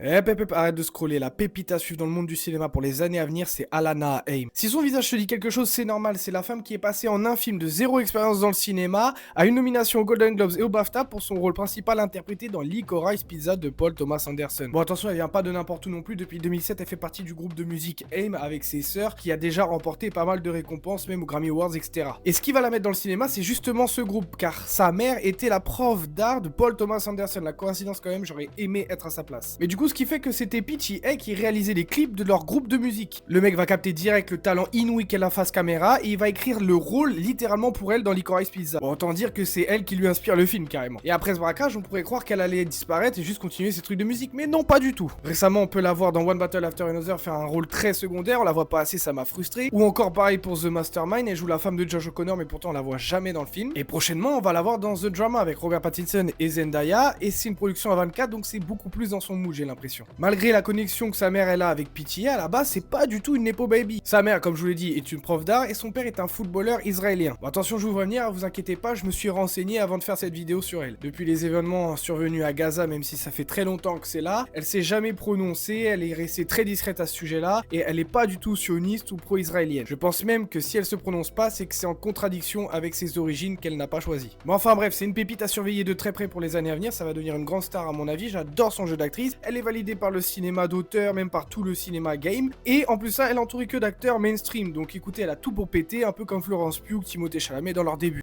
Arrête de scroller. La pépite à suivre dans le monde du cinéma pour les années à venir, c'est Alana Haim. Si son visage te dit quelque chose, c'est normal. C'est la femme qui est passée en un film de zéro expérience dans le cinéma à une nomination aux Golden Globes et au BAFTA pour son rôle principal interprété dans Licorice Pizza de Paul Thomas Anderson. Bon, attention, elle vient pas de n'importe où non plus. Depuis 2007, elle fait partie du groupe de musique Haim avec ses sœurs qui a déjà remporté pas mal de récompenses, même aux Grammy Awards, etc. Et ce qui va la mettre dans le cinéma, c'est justement ce groupe, car sa mère était la prof d'art de Paul Thomas Anderson. La coïncidence quand même, j'aurais aimé être à sa place. Mais du coup, ce qui fait que c'était Peachy Hay qui réalisait les clips de leur groupe de musique. Le mec va capter direct le talent inouï qu'elle a face caméra et il va écrire le rôle littéralement pour elle dans Licorice Pizza. Bon, autant dire que c'est elle qui lui inspire le film carrément. Et après ce braquage, on pourrait croire qu'elle allait disparaître et juste continuer ses trucs de musique, mais non, pas du tout. Récemment, on peut la voir dans One Battle After Another faire un rôle très secondaire, on la voit pas assez, ça m'a frustré. Ou encore pareil pour The Mastermind, elle joue la femme de Josh O'Connor, mais pourtant on la voit jamais dans le film. Et prochainement, on va la voir dans The Drama avec Robert Pattinson et Zendaya, et c'est une production à 24, donc c'est beaucoup plus dans son mood, j'ai l'impression. Malgré la connexion que sa mère elle a avec Peachy, à la base c'est pas du tout une nepo baby. Sa mère, comme je vous l'ai dit, est une prof d'art et son père est un footballeur israélien. Bon, attention, je vous vois venir, vous inquiétez pas, je me suis renseigné avant de faire cette vidéo sur elle. Depuis les événements survenus à Gaza, même si ça fait très longtemps que c'est là, elle s'est jamais prononcée, elle est restée très discrète à ce sujet-là et elle est pas du tout sioniste ou pro-israélienne. Je pense même que si elle se prononce pas, c'est que c'est en contradiction avec ses origines qu'elle n'a pas choisies. Mais enfin bref, c'est une pépite à surveiller de très près pour les années à venir, ça va devenir une grande star à mon avis, j'adore son jeu d'actrice, elle est validée par le cinéma d'auteur, même par tout le cinéma game, et en plus ça, elle est entourée que d'acteurs mainstream, donc écoutez, elle a tout pour péter, un peu comme Florence Pugh, Timothée Chalamet dans leur début.